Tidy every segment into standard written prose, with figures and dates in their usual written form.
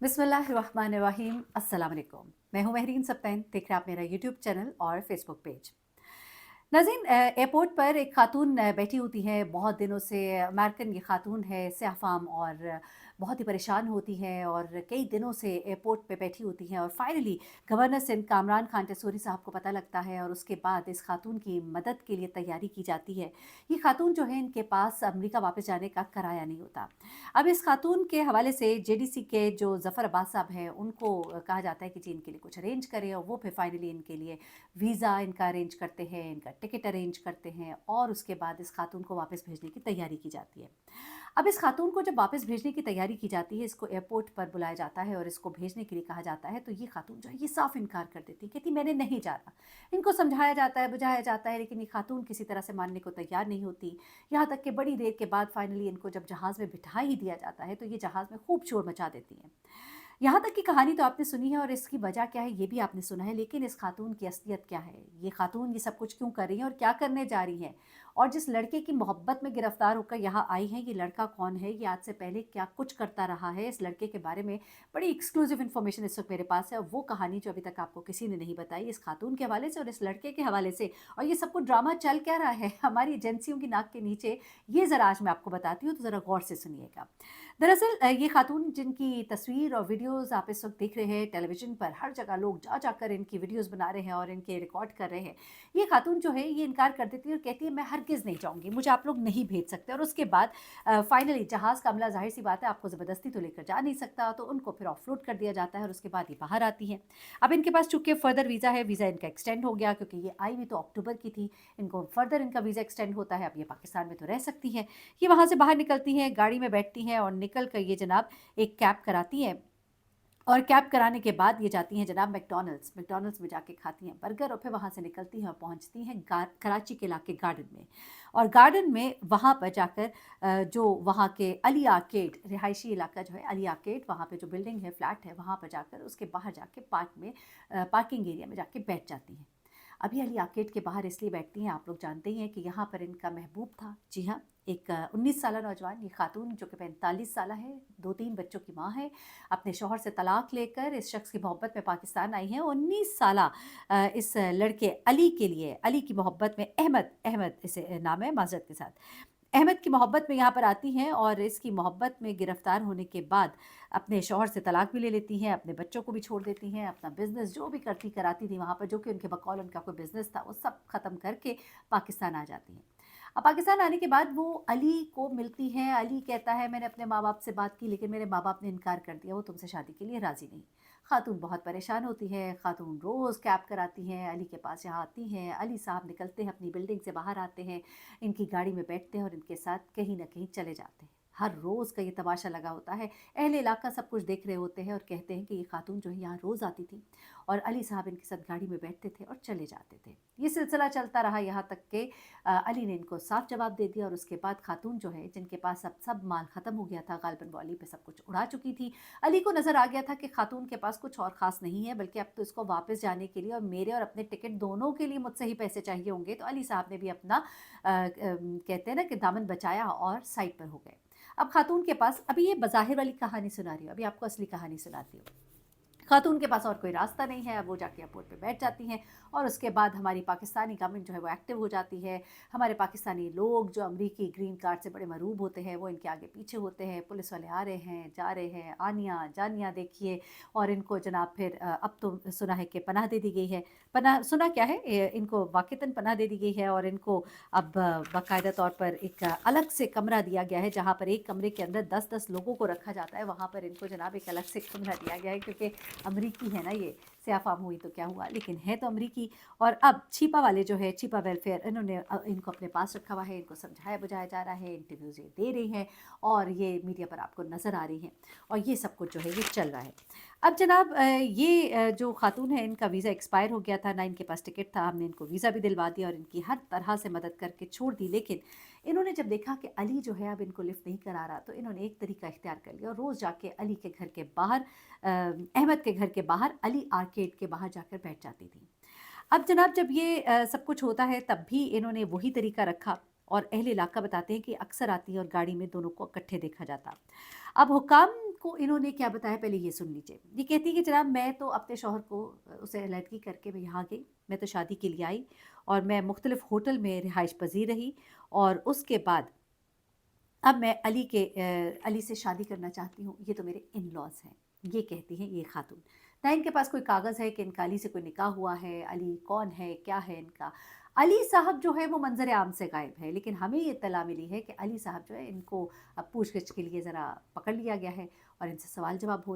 बिस्मिल्लाहिर्रहमानिर्रहीम, अस्सलाम वालेकुम। मैं हूं महरीन सब्तैन, देख रहे हैं आप मेरा यूट्यूब चैनल और फेसबुक पेज। नाज़रीन, एयरपोर्ट पर एक खातून बैठी होती है। बहुत दिनों से अमेरिकन ये खातून है, स्याह फ़ाम, और बहुत ही परेशान होती है और कई दिनों से एयरपोर्ट पे बैठी होती है। और फाइनली गवर्नर सिंध कामरान खान टेसूरी साहब को पता लगता है और उसके बाद इस खातून की मदद के लिए तैयारी की जाती है। ये खातून जो है, इनके पास अमेरिका वापस जाने का किराया नहीं होता। अब इस खातून के हवाले से जेडीसी के जो ज़फ़र अब्बास साहब हैं, उनको कहा जाता है कि जी इनके लिए कुछ अरेंज करें, और वो फिर फाइनली इनके लिए वीज़ा इनका अरेंज करते हैं, इनका टिकट अरेंज करते हैं, और उसके बाद इस खातून को वापस भेजने की तैयारी की जाती है। अब इस खातून को जब वापस भेजने की तैयारी की जाती है, इसको एयरपोर्ट पर बुलाया जाता है और इसको भेजने के लिए कहा जाता है, तो ये खातून जो है ये साफ इनकार कर देती है, कहती मैंने नहीं जाना। इनको समझाया जाता है, बुझाया जाता है, लेकिन ये खातून किसी तरह से मानने को तैयार नहीं होती। यहाँ तक कि बड़ी देर के बाद फाइनली इनको जब जहाज़ में बिठा ही दिया जाता है, तो ये जहाज़ में खूब शोर मचा देती हैं। यहाँ तक की कहानी तो आपने सुनी है और इसकी वजह क्या है ये भी आपने सुना है, लेकिन इस खातून की असलियत क्या है, ये खातून ये सब कुछ क्यों कर रही है और क्या करने जा रही हैं, और जिस लड़के की मोहब्बत में गिरफ्तार होकर यहाँ आई हैं, ये लड़का कौन है, ये आज से पहले क्या कुछ करता रहा है, इस लड़के के बारे में बड़ी एक्सक्लूसिव इन्फॉर्मेशन इस वक्त मेरे पास है। और वो कहानी जो अभी तक आपको किसी ने नहीं बताई, इस खातून के हवाले से और इस लड़के के हवाले से, और ये सब कुछ ड्रामा चल क्या रहा है हमारी एजेंसियों की नाक के नीचे, ये ज़रा आज मैं आपको बताती हूँ, तो ज़रा गौर से सुनिएगा। दरअसल ये खातून जिनकी तस्वीर और वीडियोस आप इस वक्त देख रहे हैं टेलीविज़न पर, हर जगह लोग जा जाकर इनकी वीडियोस बना रहे हैं और इनके रिकॉर्ड कर रहे हैं। ये खातून जो है ये इनकार कर देती है और कहती है मैं हरगिज़ नहीं जाऊँगी, मुझे आप लोग नहीं भेज सकते। और उसके बाद फाइनली जहाज़ का अमला, ज़ाहिर सी बात है आपको ज़बरदस्ती तो लेकर जा नहीं सकता, तो उनको फिर ऑफलोड कर दिया जाता है और उसके बाद ये बाहर आती हैं। अब इनके पास चूँकि फर्दर वीज़ा है, वीज़ा इनका एक्सटेंड हो गया, क्योंकि ये आई हुई तो अक्टूबर की थी, इनको फर्दर इनका वीज़ा एक्सटेंड होता है। अब ये पाकिस्तान में तो रह सकती हैं। ये वहाँ से बाहर निकलती हैं, गाड़ी में बैठती हैं और निकल कर ये जनाब एक कैब कराती हैं, और कैब कराने के बाद ये जाती हैं जनाब मैकडॉनल्ड्स में जाके खाती हैं बर्गर, और फिर वहाँ से निकलती हैं और पहुँचती हैं कराची के इलाके गार्डन में। और गार्डन में वहाँ पर जाकर जो वहाँ के अली आर्केड, रिहायशी इलाका जो है अली आर्केड, वहाँ पे जो बिल्डिंग है, फ्लैट है, वहाँ पर जाकर उसके बाहर जाके पार्किंग एरिया में जाके बैठ जाती हैं। अभी अली आर्केड के बाहर इसलिए बैठती हैं, आप लोग जानते ही हैं कि यहाँ पर इनका महबूब था। जी हाँ, एक 19 साला नौजवान, ये खातून जो कि 45 साला है, 2-3 बच्चों की माँ है, अपने शौहर से तलाक लेकर इस शख्स की मोहब्बत में पाकिस्तान आई हैं। 19 साला इस लड़के अली के लिए, अली की मोहब्बत में, अहमद अहमद इसे नाम है, माज़रत के साथ, अहमद की मोहब्बत में यहाँ पर आती हैं, और इसकी मोहब्बत में गिरफ़्तार होने के बाद अपने शौहर से तलाक भी ले लेती हैं, अपने बच्चों को भी छोड़ देती हैं, अपना बिज़नेस जो भी करती कराती थी वहाँ पर, जो कि उनके बकौल उनका कोई बिज़नेस था, वो सब ख़त्म करके पाकिस्तान आ जाती हैं। अब पाकिस्तान आने के बाद वो अली को मिलती हैं। अली कहता है मैंने अपने माँ बाप से बात की, लेकिन मेरे माँ बाप ने इनकार कर दिया, वो तुमसे शादी के लिए राज़ी नहीं। खातून बहुत परेशान होती है, खातून रोज़ कैब कराती हैं, अली के पास यहाँ आती हैं, अली साहब निकलते हैं, अपनी बिल्डिंग से बाहर आते हैं, इनकी गाड़ी में बैठते हैं और इनके साथ कहीं न कहीं चले जाते हैं। हर रोज़ का ये तमाशा लगा होता है। अहले इलाका सब कुछ देख रहे होते हैं और कहते हैं कि ये खातून जो है यहाँ रोज़ आती थी, और अली साहब इनके साथ गाड़ी में बैठते थे और चले जाते थे। ये सिलसिला चलता रहा, यहाँ तक कि अली ने इनको साफ जवाब दे दिया, और उसके बाद खातून जो है, जिनके पास अब सब माल ख़त्म हो गया था, ग़ालिबन वो अली पे सब कुछ उड़ा चुकी थी। अली को नज़र आ गया था कि खातून के पास कुछ और ख़ास नहीं है, बल्कि अब तो इसको वापस जाने के लिए और मेरे और अपने टिकट दोनों के लिए मुझसे ही पैसे चाहिए होंगे। तो अली साहब ने भी अपना कहते हैं ना कि दामन बचाया और साइड पर हो गए। अब खातून के पास, अभी ये बज़ाहिर वाली कहानी सुना रही हूँ, अभी आपको असली कहानी सुनाती हूँ। खातून के पास और कोई रास्ता नहीं है, अब वो जाके एयरपोर्ट पे बैठ जाती हैं, और उसके बाद हमारी पाकिस्तानी गवर्नमेंट जो है वो एक्टिव हो जाती है। हमारे पाकिस्तानी लोग जो अमरीकी ग्रीन कार्ड से बड़े मरूब होते हैं, वो इनके आगे पीछे होते हैं, पुलिस वाले आ रहे हैं, जा रहे हैं, आनियाँ जानियाँ देखिए। और इनको जनाब फिर अब तो सुना है कि पनाह दे दी गई है। पनाह सुना क्या है, इनको वाक़तन पनाह दे दी गई है, और इनको अब बाकायदा तौर पर एक अलग से कमरा दिया गया है, जहाँ पर एक कमरे के अंदर 10-10 लोगों को रखा जाता है। वहाँ पर इनको जनाब एक अलग से कमरा दिया गया है, क्योंकि अमरीकी है ना ये, स्याफ़ाम हुई तो क्या हुआ, लेकिन है तो अमरीकी। और अब छिपा वाले जो है, छिपा वेलफेयर, इन्होंने इनको अपने पास रखा हुआ है, इनको समझाया बुझाया जा रहा है, इंटरव्यूज़ ये दे रही हैं, और ये मीडिया पर आपको नज़र आ रही हैं, और ये सब कुछ जो है ये चल रहा है। अब जनाब ये जो खातून है, इनका वीज़ा एक्सपायर हो गया था, ना इनके पास टिकट था, हमने इनको वीज़ा भी दिलवा दिया और इनकी हर तरह से मदद करके छोड़ दी। लेकिन इन्होंने जब देखा कि अली जो है अब इनको लिफ्ट नहीं करा रहा, तो इन्होंने एक तरीका इख्तियार कर लिया और रोज़ जाके अली के घर के बाहर, अहमद के घर के बाहर, अली आर्केड के बाहर जाकर बैठ जाती थी। अब जनाब जब ये सब कुछ होता है, तब भी इन्होंने वही तरीका रखा, और अहले इलाका बताते हैं कि अक्सर आती हैं और गाड़ी में दोनों को इकट्ठे देखा जाता। अब हुकाम आपको इन्होंने क्या बताया पहले ये सुन लीजिए। ये कहती है कि जनाब मैं तो अपने शौहर को उसे अलहदगी करके मैं यहाँ गई, मैं तो शादी के लिए आई और मैं मुख्तलिफ़ होटल में रिहाइश पज़ीर रही और उसके बाद अब मैं अली से शादी करना चाहती हूँ, ये तो मेरे इन-लॉज़ हैं। ये कहती हैं ये खातून। ना इनके पास कोई कागज़ है कि इनका अली से कोई निकाह हुआ है, अली कौन है, क्या है इनका। अली साहब जो है वो मंज़र आम से गायब है, लेकिन हमें ये इत्तला मिली है कि अली साहब जो है इनको अब पूछ-गिछ के लिए ज़रा पकड़ लिया गया है और इनसे सवाल-जवाब हो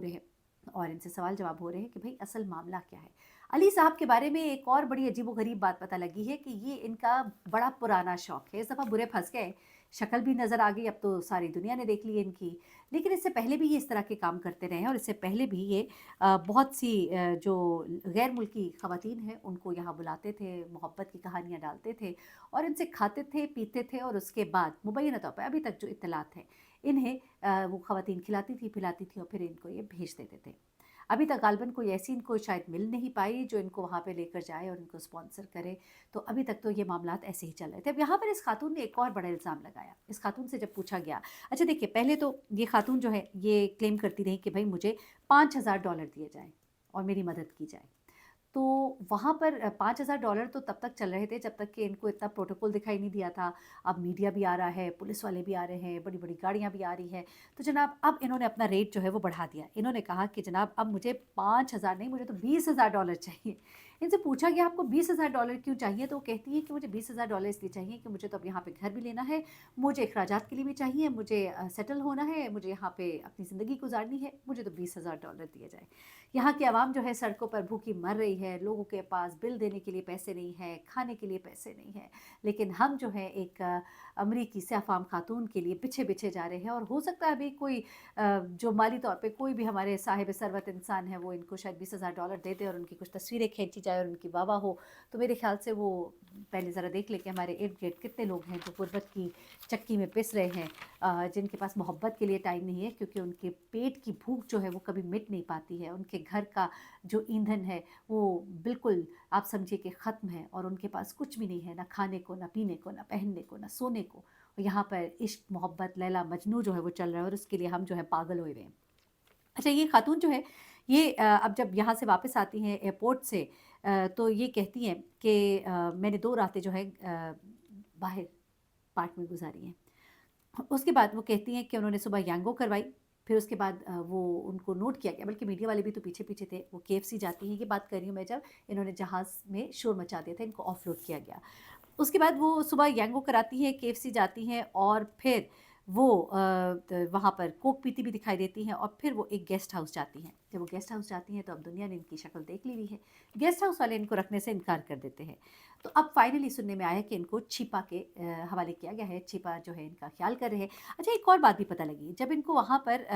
रहे हैं कि भई असल मामला क्या है। अली साहब के बारे में एक और बड़ी अजीबो-गरीब बात पता लगी है कि ये इनका बड़ा पुराना शौक है। इस दफ़ा बुरे फँस गए, शक्ल भी नज़र आ गई, अब तो सारी दुनिया ने देख ली है इनकी। लेकिन इससे पहले भी ये इस तरह के काम करते रहे हैं और इससे पहले भी ये बहुत सी जो गैर मुल्की ख़वातीन हैं, उनको यहाँ बुलाते थे, मोहब्बत की कहानियाँ डालते थे और इनसे खाते थे, पीते थे और उसके बाद मुबैना तौर पे अभी तक जो इत्तलात हैं, इन्हें वो ख़वातीन खिलाती थी, पिलाती थी और फिर इनको ये भेज देते थे। अभी तक गालिबन कोई ऐसी इनको शायद मिल नहीं पाई जो इनको वहाँ पे लेकर जाए और इनको स्पॉन्सर करे, तो अभी तक तो ये मामलात ऐसे ही चल रहे थे। अब यहाँ पर इस खातून ने एक और बड़ा इल्ज़ाम लगाया। इस खातून से जब पूछा गया, अच्छा देखिए पहले तो ये खातून जो है ये क्लेम करती रही कि भई मुझे $5000 दिए जाएँ और मेरी मदद की जाए। तो वहाँ पर $5000 तो तब तक चल रहे थे जब तक कि इनको इतना प्रोटोकॉल दिखाई नहीं दिया था। अब मीडिया भी आ रहा है, पुलिस वाले भी आ रहे हैं, बड़ी-बड़ी गाड़ियाँ भी आ रही हैं। तो जनाब अब इन्होंने अपना रेट जो है वो बढ़ा दिया। इन्होंने कहा कि जनाब अब मुझे 5000 नहीं, मुझे तो $20000 चाहिए। इनसे पूछा गया आपको $20000 क्यों चाहिए? तो वो कहती है कि मुझे $20000 इसलिए चाहिए कि मुझे तो अब यहाँ पे घर भी लेना है, मुझे अखराजात के लिए भी चाहिए, मुझे सेटल होना है, मुझे यहाँ पे अपनी ज़िंदगी गुज़ारनी है, मुझे तो $20000 दिए जाएँ। यहाँ की आवाम जो है सड़कों पर भूखी मर रही है, लोगों के पास बिल देने के लिए पैसे नहीं हैं, खाने के लिए पैसे नहीं हैं, लेकिन हम जो है एक अमरीकी सैफ़ाम खातून के लिए पीछे-पीछे जा रहे हैं और हो सकता है अभी कोई जो माली तौर पे कोई भी हमारे साहिब सरवत इंसान है वो इनको शायद $20000 दे दे और उनकी कुछ तस्वीरें खींची जाए और उनकी वाह-वाह हो, तो मेरे ख़्याल से वो पहले ज़रा देख लें कि हमारे इर्द-गिर्द कितने लोग हैं जो गुर्बत की चक्की में पिस रहे हैं, जिनके पास मोहब्बत के लिए टाइम नहीं है क्योंकि उनके पेट की भूख जो है वो कभी मिट नहीं पाती है, उनके घर का जो ईंधन है वो बिल्कुल आप समझिए कि ख़त्म है और उनके पास कुछ भी नहीं है, ना खाने को, ना पीने को, ना पहनने को, ना सोने को। और यहाँ पर इश्क, मोहब्बत, लैला मजनू जो है वो चल रहा है और उसके लिए हम जो है पागल हुए हुए हैं। अच्छा ये खातून जो है ये अब जब यहाँ से वापस आती हैं एयरपोर्ट से तो ये कहती हैं कि मैंने 2 रातें जो है बाहर पार्क में गुज़ारी हैं। उसके बाद वो कहती हैं कि उन्होंने सुबह यांगो करवाई, फिर उसके बाद वो उनको नोट किया गया, बल्कि मीडिया वाले भी तो पीछे-पीछे थे। वो केएफसी जाती हैं, ये बात कर रही हूँ मैं जब इन्होंने जहाज़ में शोर मचा दिया था, इनको ऑफलोड किया गया। उसके बाद वो सुबह यांगो कराती हैं, केएफसी जाती हैं और फिर वो वहाँ पर कोक पीती भी दिखाई देती हैं और फिर वो एक गेस्ट हाउस जाती हैं। जब वो गेस्ट हाउस जाती हैं तो अब दुनिया ने इनकी शक्ल देख ली हुई है। गेस्ट हाउस वाले इनको रखने से इनकार कर देते हैं। तो अब फाइनली सुनने में आया कि इनको छिपा के हवाले किया गया है, छिपा जो है इनका ख़्याल कर रहे हैं। अच्छा एक और बात भी पता लगी, जब इनको वहाँ पर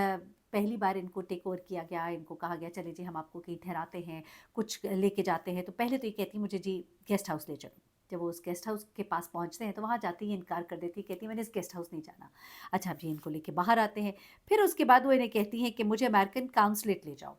पहली बार इनको टेक ओवर किया गया, इनको कहा गया चलिए जी हम आपको कहीं ठहराते हैं, कुछ लेके जाते हैं, तो पहले तो ये कहती हैं मुझे जी गेस्ट हाउस ले चलो। जब वो उस गेस्ट हाउस के पास पहुँचते हैं तो वहाँ जाते ही इनकार कर देती है, कहती है मैंने इस गेस्ट हाउस नहीं जाना। अच्छा अब जी इनको लेके बाहर आते हैं, फिर उसके बाद वो इन्हें कहती हैं कि मुझे अमेरिकन काउंसलेट ले जाओ।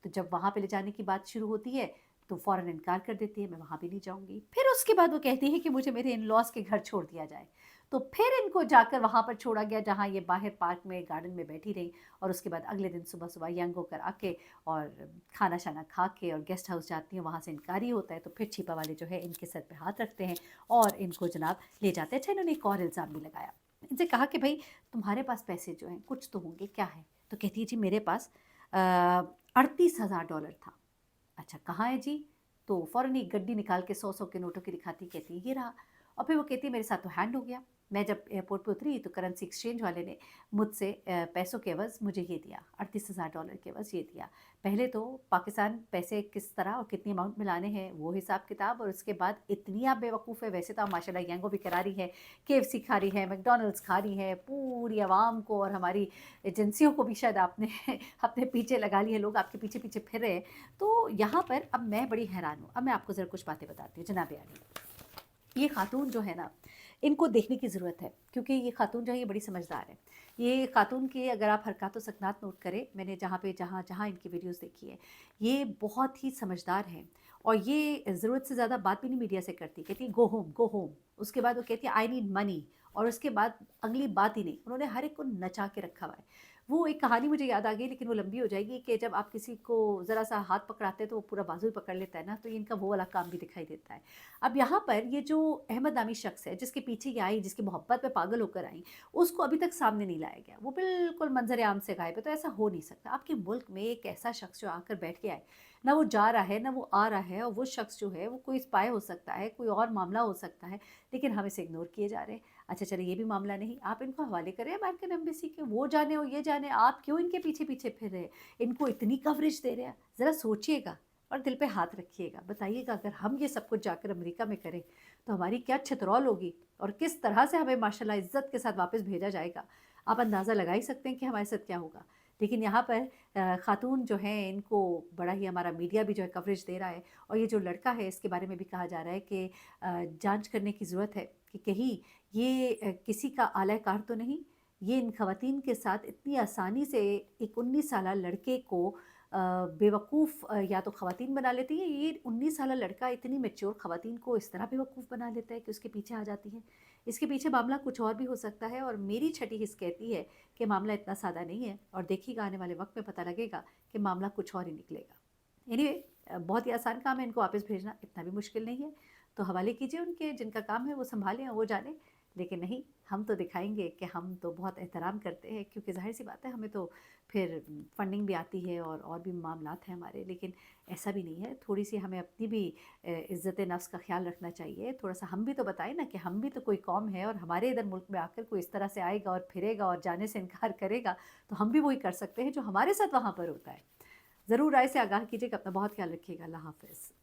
तो जब वहाँ पे ले जाने की बात शुरू होती है, तो फ़ौरन इनकार कर देती है, मैं वहाँ भी नहीं जाऊँगी। फिर उसके बाद वो कहती है कि मुझे मेरे इन-लॉज़ के घर छोड़ दिया जाए। तो फिर इनको जाकर वहाँ पर छोड़ा गया जहाँ ये बाहर पार्क में गार्डन में बैठी रहीं और उसके बाद अगले दिन सुबह-सुबह यांगो कर आके और खाना-शाना खा के और गेस्ट हाउस जाती हैं, वहाँ से इनकार ही होता है, तो फिर छिपा वाले जो है इनके सर पे हाथ रखते हैं और इनको जनाब ले जाते हैं। अच्छा इन्होंने एक और इल्ज़ाम भी लगाया। इनसे कहा कि भई तुम्हारे पास पैसे जो हैं कुछ तो होंगे, क्या है? तो कहती है जी मेरे पास $38,000 था। अच्छा कहाँ है जी? तो फ़ौरन एक गड्डी निकाल के 100-100 के नोटों की दिखाती, कहती है ये रहा। और फिर वो कहती है मेरे साथ तो हैंड हो गया। मैं जब एयरपोर्ट पे उतरी तो करेंसी एक्सचेंज वाले ने मुझसे पैसों के एवज़ मुझे ये दिया, $38,000 के एवज़ ये दिया। पहले तो पाकिस्तान पैसे किस तरह और कितनी अमाउंट में लाने हैं वो हिसाब-किताब और उसके बाद इतनी आप बेवकूफ़ है, वैसे तो आप माशाल्लाह यांगो भी करा रही हैं, केएफसी खा रही हैं, मैकडॉनल्ड्स खा रही हैं, पूरी आवाम को और हमारी एजेंसियों को भी शायद आपने अपने पीछे लगा लिए, लोग आपके पीछे-पीछे फिर रहे हैं। तो यहाँ पर अब मैं बड़ी हैरान हूँ। अब मैं आपको ज़रा कुछ बातें बताती हूँ जनाब आली। ये खातून जो है ना, इनको देखने की ज़रूरत है क्योंकि ये खातून जो है ये बड़ी समझदार है। ये खातून की अगर आप हरकत व सकनात नोट करें, मैंने जहाँ इनकी वीडियोज़ देखी है, ये बहुत ही समझदार हैं और ये ज़रूरत से ज़्यादा बात भी नहीं मीडिया से करती। कहती है गो होम, गो होम। उसके बाद वो कहती है आई नीड मनी और उसके बाद अगली बात ही नहीं। उन्होंने हर एक को नचा के रखा हुआ है। वो एक कहानी मुझे याद आ गई, लेकिन वो लंबी हो जाएगी, कि जब आप किसी को ज़रा-सा हाथ पकड़ाते हैं तो वो पूरा बाजू ही पकड़ लेता है ना, तो ये इनका वो वाला काम भी दिखाई देता है। अब यहाँ पर ये जो अहमद नामी शख्स है, जिसके पीछे ये आई, जिसकी मोहब्बत में पागल होकर आई, उसको अभी तक सामने नहीं लाया गया। वो बिल्कुल मंज़र-ए-आम से गायब है, तो ऐसा हो नहीं सकता। आपके मुल्क में एक ऐसा शख्स जो आकर बैठ के आए, ना वो जा रहा है, ना वो आ रहा है, और वो शख्स जो है वो कोई स्पाई हो सकता है, कोई और मामला हो सकता है, लेकिन हम इसे इग्नोर किए जा रहे हैं। अच्छा चलिए, ये भी मामला नहीं, आप इनको हवाले करें अमेरिकन एम्बेसी के, वो जाने और ये जाने, आप क्यों इनके पीछे-पीछे फिर रहे हैं? इनको इतनी कवरेज दे रहे हैं, ज़रा सोचिएगा और दिल पे हाथ रखिएगा। बताइएगा, अगर हम ये सब कुछ जाकर अमेरिका में करें, तो हमारी क्या छितरौल होगी और किस तरह से हमें माशाल्लाह इज़्ज़त के साथ वापस भेजा जाएगा। आप अंदाज़ा लगा ही सकते हैं कि हमारे साथ क्या होगा। लेकिन यहाँ पर ख़ातून जो हैं, इनको बड़ा ही हमारा मीडिया भी जो है कवरेज दे रहा है, और ये जो लड़का है, इसके बारे में भी कहा जा रहा है कि जाँच करने की ज़रूरत है कि कहीं ये किसी का आला कार तो नहीं, ये इन ख़वातीन के साथ इतनी आसानी से एक 19 साला लड़के को बेवकूफ़ या तो ख़वातीन बना लेती हैं, ये 19 साला लड़का इतनी मैच्योर ख़वातीन को इस तरह बेवकूफ़ बना लेता है कि उसके पीछे आ जाती हैं। इसके पीछे मामला कुछ और भी हो सकता है, और मेरी छठी हिस्स कहती है कि मामला इतना सादा नहीं है, और देखिएगा आने वाले वक्त में पता लगेगा कि मामला कुछ और ही निकलेगा। एनीवे, बहुत ही आसान काम है इनको वापस भेजना, इतना भी मुश्किल नहीं है। तो हवाले कीजिए उनके, जिनका काम है वो सँभालें और वो जानें। लेकिन नहीं, हम तो दिखाएँगे कि हम तो बहुत एहतराम करते हैं, क्योंकि ज़ाहिर-सी बात है, हमें तो फिर फंडिंग भी आती है और भी मामलात हैं हमारे। लेकिन ऐसा भी नहीं है, थोड़ी-सी हमें अपनी भी इज़्ज़त-ए-नफ़्स का ख़्याल रखना चाहिए। थोड़ा-सा हम भी तो बताएँ ना कि हम भी तो कोई कौम है, और हमारे इधर मुल्क में आकर कोई इस तरह से आएगा और फिरेगा और जाने से इनकार करेगा, तो हम भी वही कर सकते हैं जो हमारे साथ वहाँ पर होता है। ज़रूर राय से आगाह कीजिएगा। अपना बहुत ख़्याल रखिएगा। अल्लाह हाफ़िज़।